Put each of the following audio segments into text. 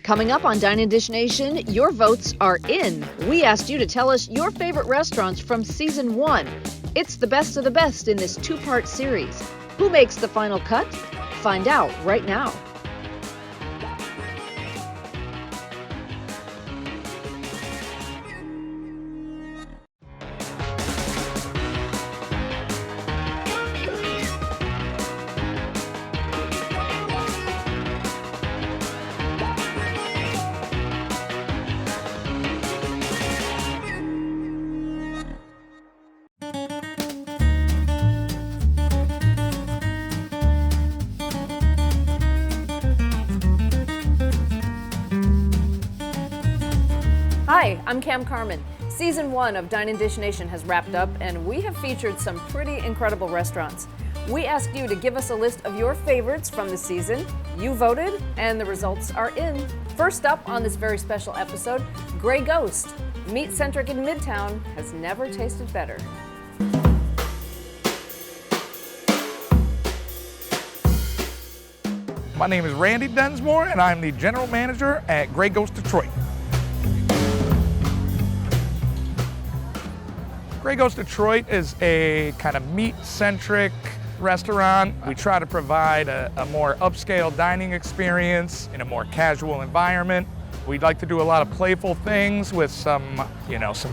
Coming up on Dine and Dish Nation, your votes are in. We asked you to tell us your favorite restaurants from season 1. It's the best of the best in this 2-part series. Who makes the final cut? Find out right now. Hi, I'm Kam Carman. Season 1 of Dine and Dish Nation has wrapped up, and we have featured some pretty incredible restaurants. We asked you to give us a list of your favorites from the season. You voted, and the results are in. First up on this very special episode, Grey Ghost. Meat-centric in Midtown has never tasted better. My name is Randy Densmore, and I'm the general manager at Grey Ghost Detroit. Grey Ghost Detroit is a kind of meat-centric restaurant. We try to provide a more upscale dining experience in a more casual environment. We'd like to do a lot of playful things with some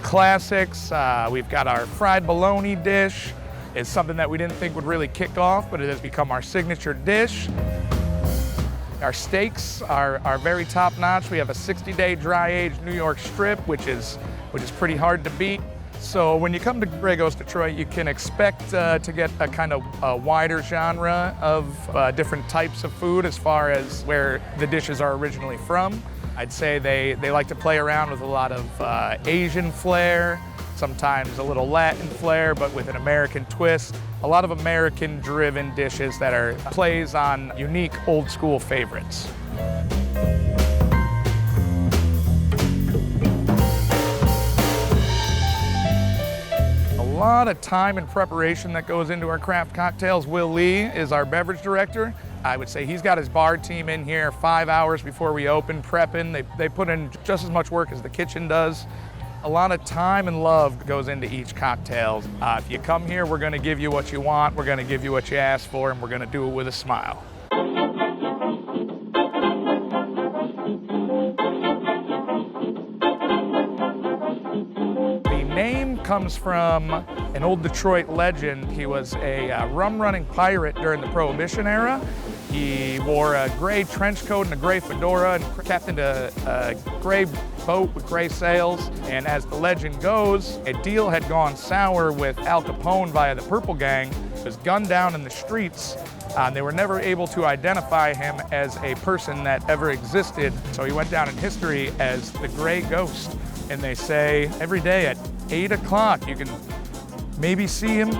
classics. We've got our fried bologna dish. It's something that we didn't think would really kick off, but it has become our signature dish. Our steaks are very top-notch. We have a 60-day dry-aged New York strip, which is pretty hard to beat. So when you come to Grey Ghost Detroit, you can expect to get a kind of a wider genre of different types of food as far as where the dishes are originally from. I'd say they like to play around with a lot of Asian flair, sometimes a little Latin flair, but with an American twist. A lot of American-driven dishes that are plays on unique old-school favorites. A lot of time and preparation that goes into our craft cocktails. Will Lee is our beverage director. I would say he's got his bar team in here 5 hours before we open, prepping. They put in just as much work as the kitchen does. A lot of time and love goes into each cocktail. If you come here, we're gonna give you what you want, we're gonna give you what you asked for, and we're gonna do it with a smile. Comes from an old Detroit legend. He was a rum-running pirate during the Prohibition era. He wore a gray trench coat and a gray fedora and captained a gray boat with gray sails. And as the legend goes, a deal had gone sour with Al Capone via the Purple Gang. He was gunned down in the streets. They were never able to identify him as a person that ever existed. So he went down in history as the Grey Ghost. And they say every day at 8 o'clock, you can maybe see him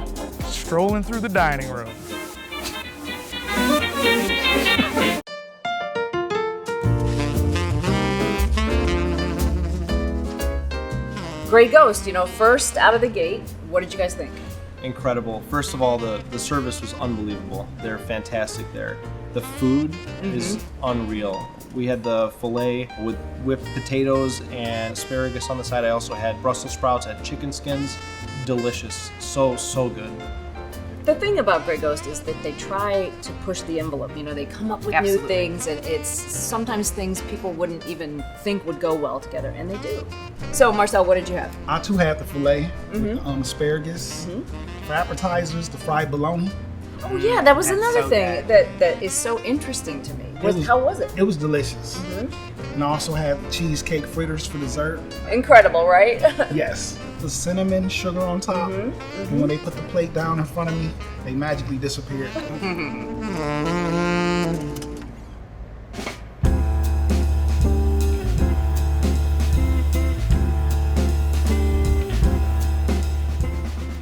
strolling through the dining room. Grey Ghost, first out of the gate, what did you guys think? Incredible. First of all, the service was unbelievable. They're fantastic there. The food is unreal. We had the filet with whipped potatoes and asparagus on the side. I also had Brussels sprouts, I had chicken skins. Delicious. So good. The thing about Grey Ghost is that they try to push the envelope. They come up with new things, and it's sometimes things people wouldn't even think would go well together, and they do. So, Marcel, what did you have? I too had the filet with asparagus. For appetizers, the fried bologna. Oh yeah, that was another thing that is so interesting to me. How was it? It was delicious. And I also had cheesecake fritters for dessert. Incredible, right? Yes. The cinnamon sugar on top. And when they put the plate down in front of me, they magically disappeared.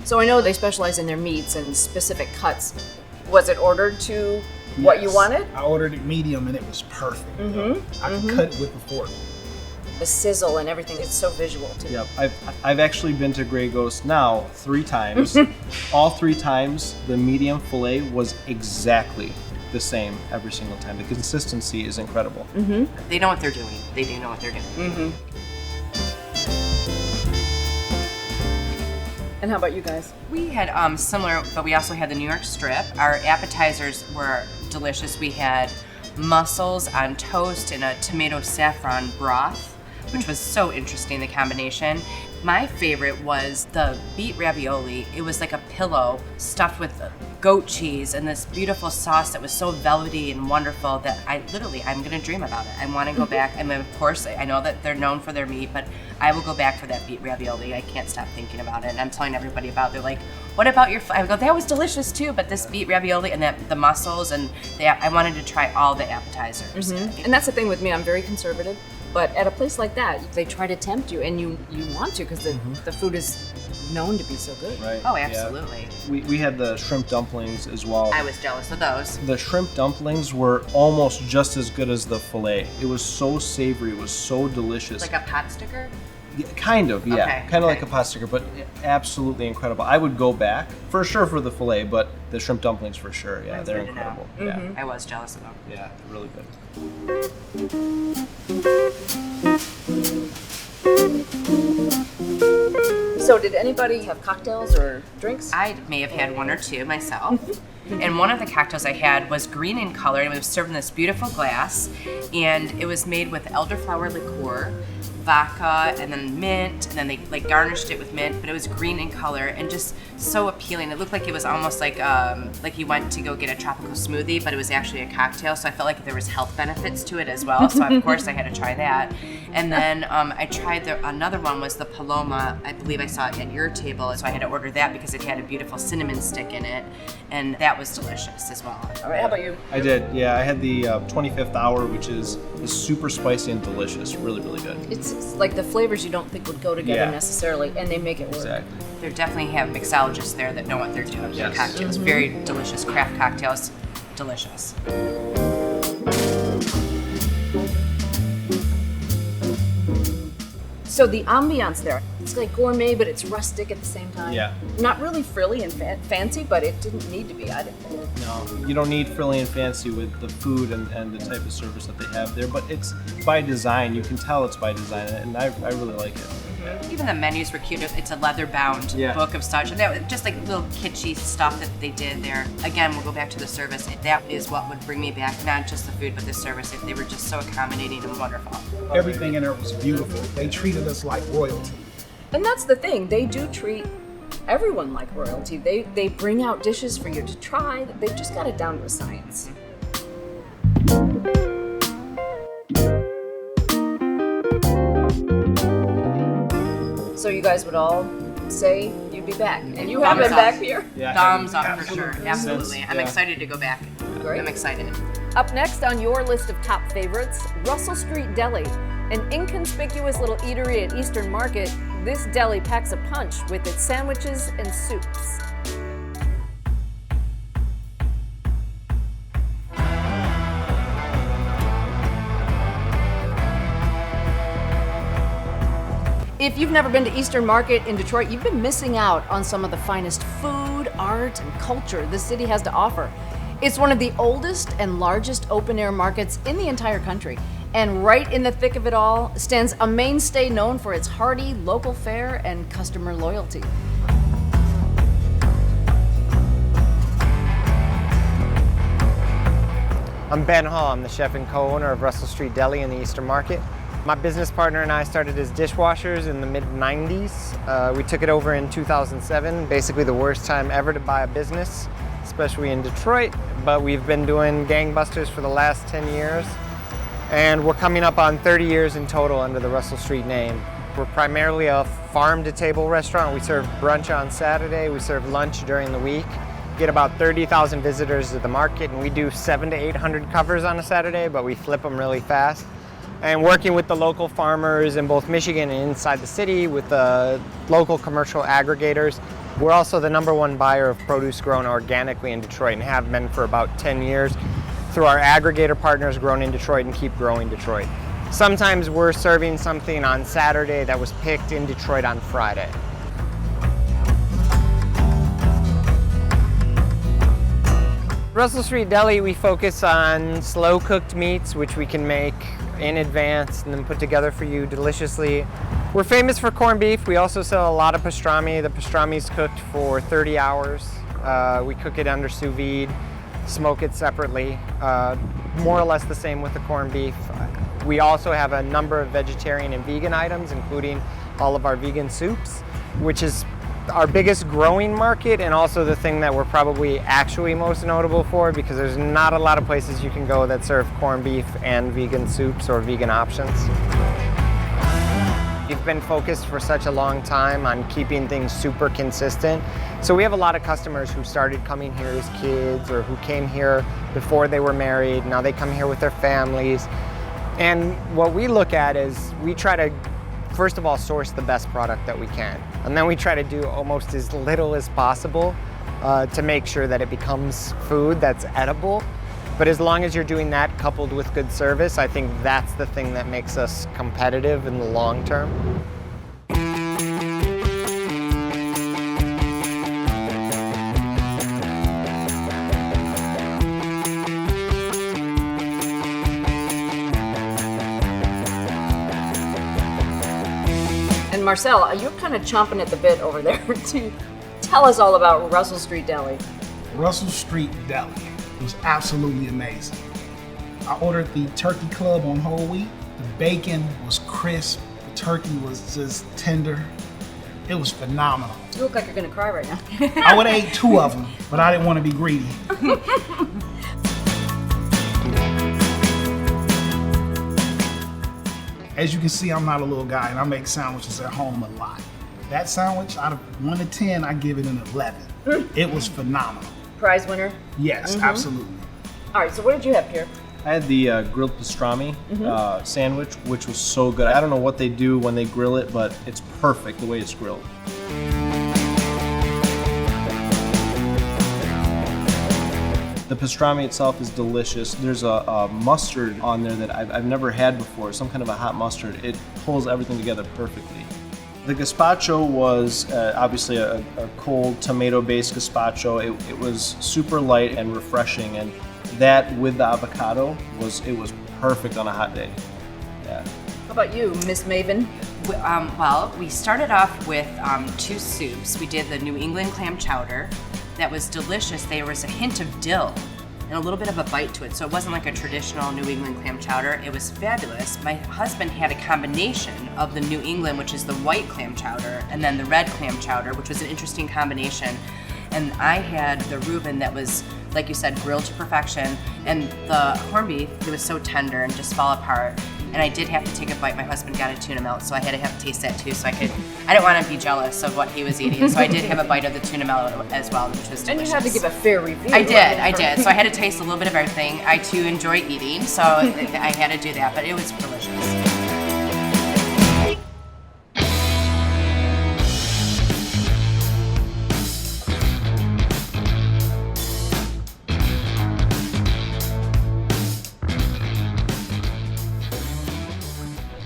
So I know they specialize in their meats and specific cuts. Was it ordered to what you wanted? I ordered it medium and it was perfect. I could cut it with a fork. the sizzle and everything. It's so visual too. Yep, I've actually been to Grey Ghost now 3 times. All 3 times, the medium fillet was exactly the same every single time. The consistency is incredible. They know what they're doing. They do know what they're doing. And how about you guys? We had similar, but we also had the New York strip. Our appetizers were delicious. We had mussels on toast in a tomato saffron broth, which was so interesting, the combination. My favorite was the beet ravioli. It was like a pillow stuffed with goat cheese and this beautiful sauce that was so velvety and wonderful that I'm gonna dream about it. I wanna go back, and of course, I know that they're known for their meat, but I will go back for that beet ravioli. I can't stop thinking about it, and I'm telling everybody about it. They're like, what about your, I go, that was delicious too, but this beet ravioli and the mussels, and I wanted to try all the appetizers. And that's the thing with me, I'm very conservative, but at a place like that, they try to tempt you, and you want to, because the food is known to be so good. Right. Oh, absolutely. Yeah. We had the shrimp dumplings as well. I was jealous of those. The shrimp dumplings were almost just as good as the fillet. It was so savory, it was so delicious. Like a pot sticker? Yeah, kind of, yeah. Okay, Kind of okay. like a pot sticker, but absolutely incredible. I would go back, for sure, for the fillet, but the shrimp dumplings for sure. Yeah, That's they're good to know. incredible. I was jealous of them. Yeah, really good. So did anybody have cocktails or drinks? I may have had 1 or 2 myself. And one of the cocktails I had was green in color, and it was served in this beautiful glass, and it was made with elderflower liqueur, vodka, and then mint, and then they like garnished it with mint, but it was green in color and just so appealing. It looked like it was almost like you went to go get a tropical smoothie, but it was actually a cocktail, so I felt like there was health benefits to it as well, so of course I had to try that. And then I tried another one was the Paloma. I believe I saw it at your table, so I had to order that because it had a beautiful cinnamon stick in it, and that was delicious as well. All right, how about you? I did, yeah. I had the 25th Hour, which is super spicy and delicious. Really, really good. It's like the flavors you don't think would go together Yeah. necessarily, and they make it work. Exactly. They definitely have mixologists there that know what they're doing. Yes. Cocktails, very delicious craft cocktails, delicious. So the ambiance there, it's like gourmet, but it's rustic at the same time. Yeah. Not really frilly and fancy, but it didn't need to be. I didn't. No, you don't need frilly and fancy with the food and the type of service that they have there, but it's by design. You can tell it's by design, and I really like it. Even the menus were cute. It's a leather-bound Yeah. book of such, and that was just like little kitschy stuff that they did there. Again, we'll go back to the service. That is what would bring me back, not just the food, but the service. They were just so accommodating and wonderful. Everything in there was beautiful. They treated us like royalty. And that's the thing. They do treat everyone like royalty. They bring out dishes for you to try. They've just got it down to a science. So you guys would all say you'd be back, and you have Thumbs been up. back here. Yeah, Thumbs up for Absolutely. sure. Absolutely. I'm Yeah. excited to go back. Great. I'm excited. Up next on your list of top favorites, Russell Street Deli. An inconspicuous little eatery at Eastern Market, this deli packs a punch with its sandwiches and soups. If you've never been to Eastern Market in Detroit, you've been missing out on some of the finest food, art, and culture the city has to offer. It's one of the oldest and largest open-air markets in the entire country. And right in the thick of it all stands a mainstay known for its hearty local fare and customer loyalty. I'm Ben Hall. I'm the chef and co-owner of Russell Street Deli in the Eastern Market. My business partner and I started as dishwashers in the mid-90s. We took it over in 2007, basically the worst time ever to buy a business, especially in Detroit, but we've been doing gangbusters for the last 10 years, and we're coming up on 30 years in total under the Russell Street name. We're primarily a farm-to-table restaurant. We serve brunch on Saturday, we serve lunch during the week. Get about 30,000 visitors to the market, and we do 700 to 800 covers on a Saturday, but we flip them really fast. And working with the local farmers in both Michigan and inside the city with the local commercial aggregators. We're also the #1 buyer of produce grown organically in Detroit and have been for about 10 years through our aggregator partners Grown in Detroit and Keep Growing Detroit. Sometimes we're serving something on Saturday that was picked in Detroit on Friday. Russell Street Deli, we focus on slow cooked meats, which we can make in advance and then put together for you deliciously. We're famous for corned beef. We also sell a lot of pastrami. The pastrami is cooked for 30 hours. We cook it under sous vide, smoke it separately, more or less the same with the corned beef. We also have a number of vegetarian and vegan items, including all of our vegan soups, which is our biggest growing market and also the thing that we're probably actually most notable for, because there's not a lot of places you can go that serve corned beef and vegan soups or vegan options. We've been focused for such a long time on keeping things super consistent. So we have a lot of customers who started coming here as kids or who came here before they were married. Now they come here with their families. And what we look at is we try to, first of all, source the best product that we can. And then we try to do almost as little as possible to make sure that it becomes food that's edible. But as long as you're doing that coupled with good service, I think that's the thing that makes us competitive in the long term. And Marcel, you're kind of chomping at the bit over there to tell us all about Russell Street Deli. Russell Street Deli was absolutely amazing. I ordered the turkey club on whole wheat. The bacon was crisp. The turkey was just tender. It was phenomenal. You look like you're gonna cry right now. I would have ate 2 of them, but I didn't want to be greedy. As you can see, I'm not a little guy, and I make sandwiches at home a lot. That sandwich, out of 1 to 10, I give it an 11. It was phenomenal. Prize winner? Yes, absolutely. All right, so what did you have, Pierre? I had the grilled pastrami sandwich, which was so good. I don't know what they do when they grill it, but it's perfect the way it's grilled. The pastrami itself is delicious. There's a mustard on there that I've never had before, some kind of a hot mustard. It pulls everything together perfectly. The gazpacho was obviously a cold tomato-based gazpacho. It was super light and refreshing, and that with the avocado was perfect on a hot day. Yeah. How about you, Miss Maven? Well, we started off with 2 soups. We did the New England clam chowder. That was delicious. There was a hint of dill and a little bit of a bite to it, so it wasn't like a traditional New England clam chowder. It was fabulous. My husband had a combination of the New England, which is the white clam chowder, and then the red clam chowder, which was an interesting combination. And I had the Reuben that was, like you said, grilled to perfection, and the corned beef, it was so tender and just fall apart. And I did have to take a bite. My husband got a tuna melt, so I had to have to taste that too. So I didn't want to be jealous of what he was eating. So I did have a bite of the tuna melt as well, which was delicious. And you had to give a fair review. I did. So I had to taste a little bit of everything. I too enjoy eating, so I had to do that, but it was delicious.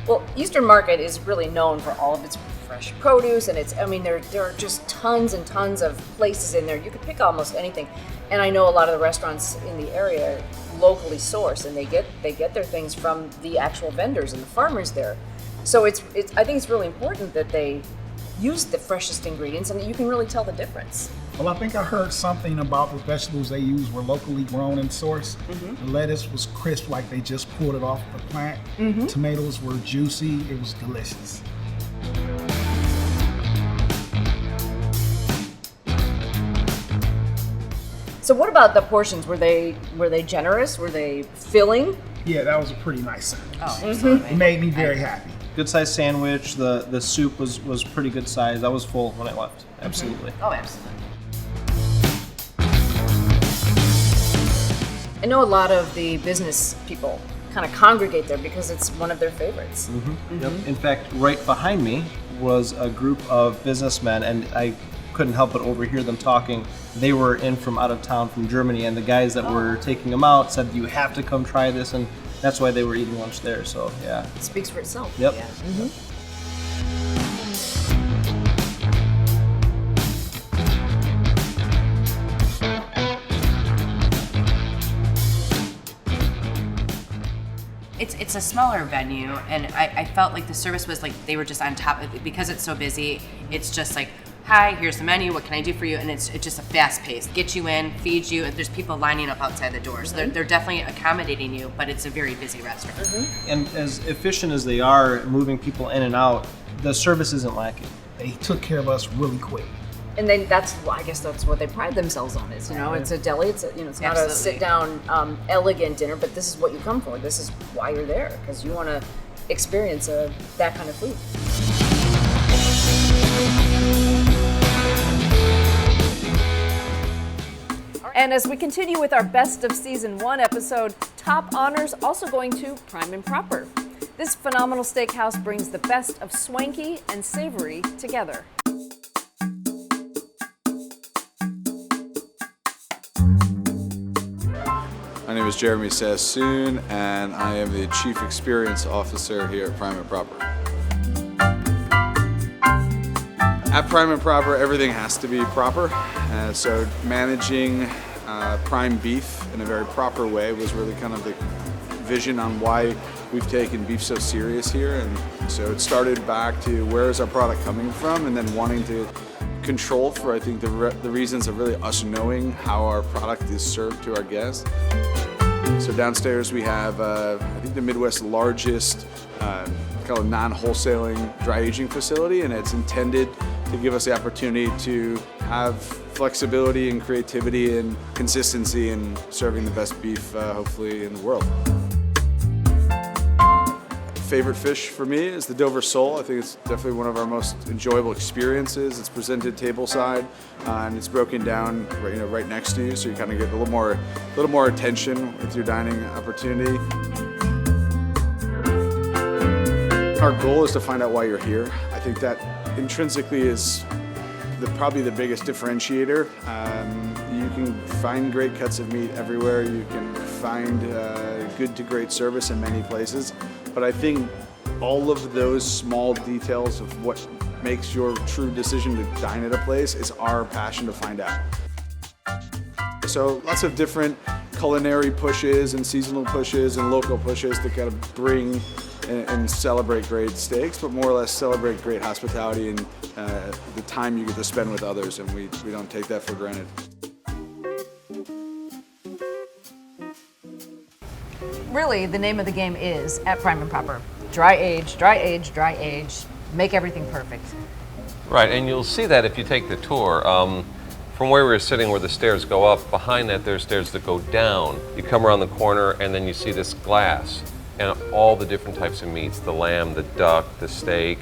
Well, Eastern Market is really known for all of its fresh produce, and there are just tons and tons of places in there. You could pick almost anything. And I know a lot of the restaurants in the area locally source, and they get their things from the actual vendors and the farmers there. So I think it's really important that they use the freshest ingredients, and you can really tell the difference. Well, I think I heard something about the vegetables they use were locally grown and sourced. The lettuce was crisp, like they just pulled it off the plant. Tomatoes were juicy. It was delicious. So what about the portions? Were they generous? Were they filling? Yeah, that was a pretty nice sandwich. Oh, absolutely. It made me very happy. Good sized sandwich. The soup was pretty good size. I was full when I left. Absolutely. Oh, absolutely. I know a lot of the business people kind of congregate there because it's one of their favorites. Yep. In fact, right behind me was a group of businessmen, and I couldn't help but overhear them talking. They were in from out of town from Germany, and the guys that were taking them out said, "You have to come try this." And That's why they were eating lunch there, so yeah. It speaks for itself. Yep. Yeah. It's a smaller venue, and I felt like the service was like they were just on top of it because it's so busy. It's just like, hi, here's the menu, what can I do for you? And it's just a fast pace. Get you in, feed you, and there's people lining up outside the doors. So they're definitely accommodating you, but it's a very busy restaurant. And as efficient as they are moving people in and out, the service isn't lacking. They took care of us really quick. And then I guess that's what they pride themselves on. Is it's a deli. It's not Absolutely. a sit down, elegant dinner, but this is what you come for. This is why you're there, because you want to experience that kind of food. And as we continue with our best of season 1 episode, top honors also going to Prime Proper. This phenomenal steakhouse brings the best of swanky and savory together. My name is Jeremy Sassoon, and I am the Chief Experience Officer here at Prime Proper. At Prime Proper, everything has to be proper, so managing prime beef in a very proper way was really kind of the vision on why we've taken beef so serious here. And so it started back to where is our product coming from, and then wanting to control for, I think, the reasons of really us knowing how our product is served to our guests. So downstairs we have, I think, the Midwest's largest kind of non-wholesaling dry aging facility, and it's intended to give us the opportunity to have flexibility and creativity and consistency in serving the best beef, hopefully, in the world. Favorite fish for me is the Dover sole. I think it's definitely one of our most enjoyable experiences. It's presented tableside, and it's broken down right next to you, so you kind of get a little more attention with your dining opportunity. Our goal is to find out why you're here. I think that intrinsically is probably the biggest differentiator. You can find great cuts of meat everywhere. You can find good to great service in many places. But I think all of those small details of what makes your true decision to dine at a place is our passion to find out. So lots of different culinary pushes and seasonal pushes and local pushes to kind of bring and celebrate great steaks, but more or less celebrate great hospitality and the time you get to spend with others, and we don't take that for granted. Really, the name of the game is, at Prime Proper, dry age, dry age, dry age, make everything perfect. Right, and you'll see that if you take the tour. From where we were sitting, where the stairs go up, behind that there's stairs that go down. You come around the corner and then you see this glass and all the different types of meats, the lamb, the duck, the steak.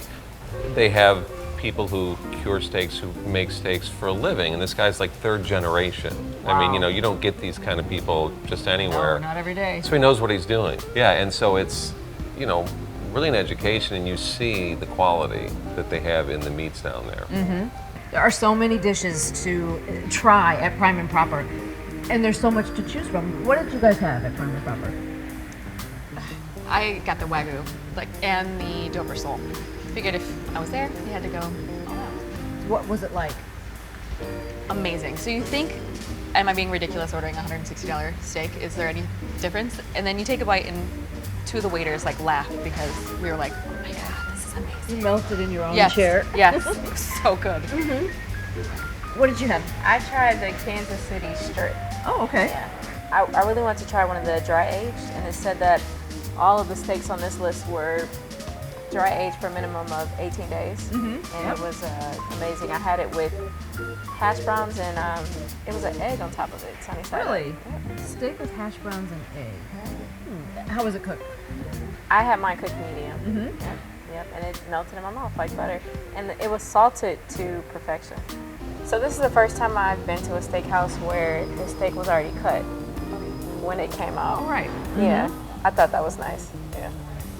They have people who cure steaks, who make steaks for a living, and this guy's like third generation. Wow. I mean, you don't get these kind of people just anywhere. No, not every day. So he knows what he's doing. Yeah, and so it's, really an education, and you see the quality that they have in the meats down there. Mm-hmm. There are so many dishes to try at Prime Proper, and there's so much to choose from. What did you guys have at Prime Proper? I got the Wagyu, and the Dover sole. Figured if I was there, you had to go all out. What was it like? Amazing. So you think, am I being ridiculous ordering a $160 steak? Is there any difference? And then you take a bite and two of the waiters laughed because we were like, oh my God, this is amazing. You melted in your own Yes. chair. Yes, it was so good. Mm-hmm. What did you have? I tried the Kansas City strip. Oh, okay. Yeah. I really wanted to try one of the dry aged, and it said that all of the steaks on this list were dry aged for a minimum of 18 days. Mm-hmm. And it was amazing. I had it with hash browns and it was an egg on top of it, sunny side up. Really? Yep. Steak with hash browns and egg. How was it cooked? I had mine cooked medium. Mm-hmm. Yep, and it melted in my mouth like butter. And it was salted to perfection. So this is the first time I've been to a steakhouse where the steak was already cut when it came out. All right. Yeah, I thought that was nice.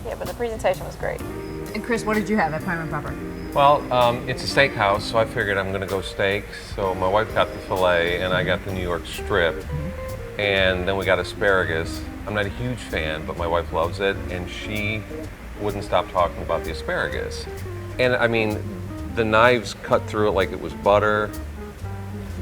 Yeah, but the presentation was great. And Chris, what did you have at Prime Proper? Well, it's a steakhouse, so I figured I'm going to go steak. So my wife got the filet, and I got the New York strip. And then we got asparagus. I'm not a huge fan, but my wife loves it, and she wouldn't stop talking about the asparagus. And I mean, the knives cut through it like it was butter.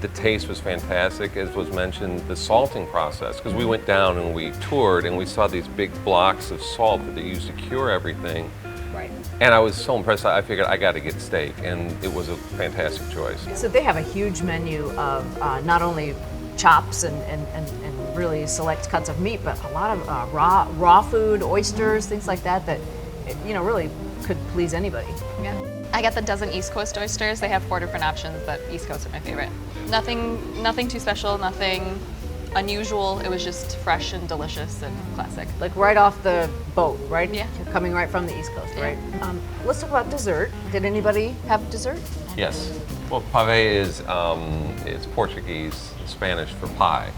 The taste was fantastic, as was mentioned, the salting process, because we went down and we toured and we saw these big blocks of salt that they used to cure everything. Right. And I was so impressed, I figured I got to get steak, and it was a fantastic choice. So they have a huge menu of not only chops and really select cuts of meat, but a lot of raw food, oysters, things like that really could please anybody. Yeah. I got the dozen East Coast oysters. They have 4 different options, but East Coast are my favorite. Nothing too special, nothing unusual. It was just fresh and delicious and classic. Like right off the boat, right? Yeah. Coming right from the East Coast, right? Let's talk about dessert. Did anybody have dessert? Yes. Well, pave is it's Portuguese, Spanish for pie,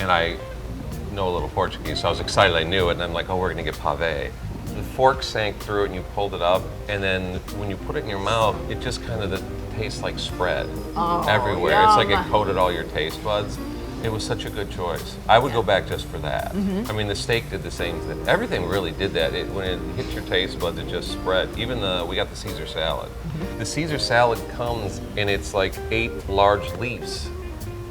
and I know a little Portuguese, so I was excited I knew it, and I'm like, oh, we're gonna get pave. The fork sank through it and you pulled it up, and then when you put it in your mouth, it just kind of tastes like spread everywhere. Yum. It's like it coated all your taste buds. It was such a good choice. I would go back just for that. I mean, the steak did the same thing. Everything really did that. When it hit your taste buds, it just spread. Even we got the Caesar salad. The Caesar salad comes and it's like 8 large leaves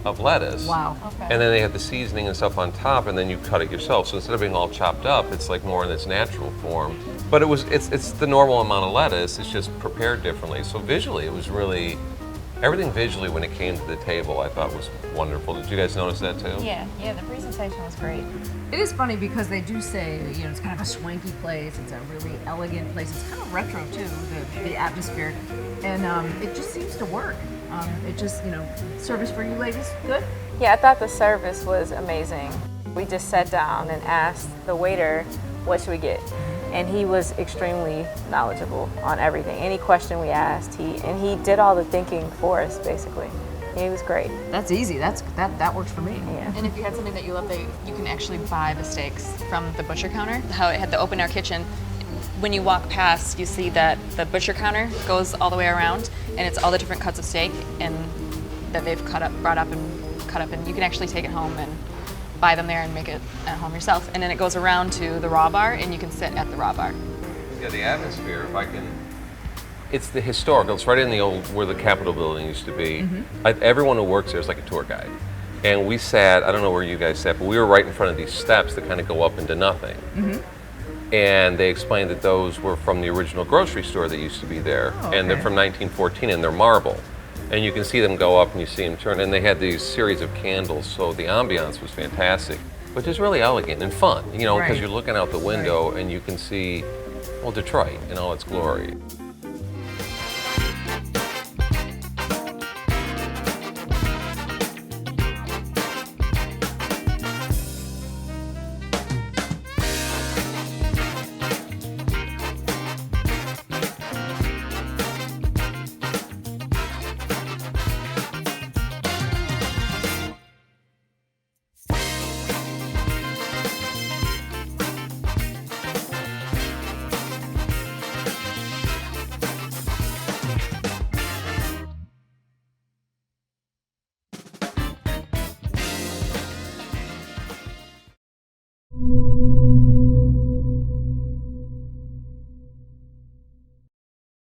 of lettuce. Wow. Okay. And then they have the seasoning and stuff on top, and then you cut it yourself. So instead of being all chopped up, it's like more in its natural form. But it's the normal amount of lettuce. It's just prepared differently. So visually, it was really everything visually when it came to the table. I thought was wonderful. Did you guys notice that too? Yeah, the presentation was great. It is funny because they do say, it's kind of a swanky place. It's a really elegant place. It's kind of retro too, the atmosphere, and it just seems to work. It just, service for you ladies, good? Yeah, I thought the service was amazing. We just sat down and asked the waiter, what should we get? And he was extremely knowledgeable on everything. Any question we asked, he did all the thinking for us, basically. He was great. That's easy. That works for me. Yeah. And if you had something that you love, you can actually buy the steaks from the butcher counter. How it had the open air kitchen. When you walk past, you see that the butcher counter goes all the way around, and it's all the different cuts of steak and that they've brought up and cut up, and you can actually take it home and buy them there and make it at home yourself. And then it goes around to the raw bar, and you can sit at the raw bar. Yeah, the atmosphere, if I can. It's the historical. It's right in the old where the Capitol building used to be. Everyone who works there is like a tour guide. And we sat, I don't know where you guys sat, but we were right in front of these steps that kind of go up into nothing. And they explained that those were from the original grocery store that used to be there. And they're from 1914, and they're marble. And you can see them go up and you see them turn. And they had these series of candles, so the ambiance was fantastic. But just really elegant and fun, because you're looking out the window and you can see, well, Detroit in all its glory.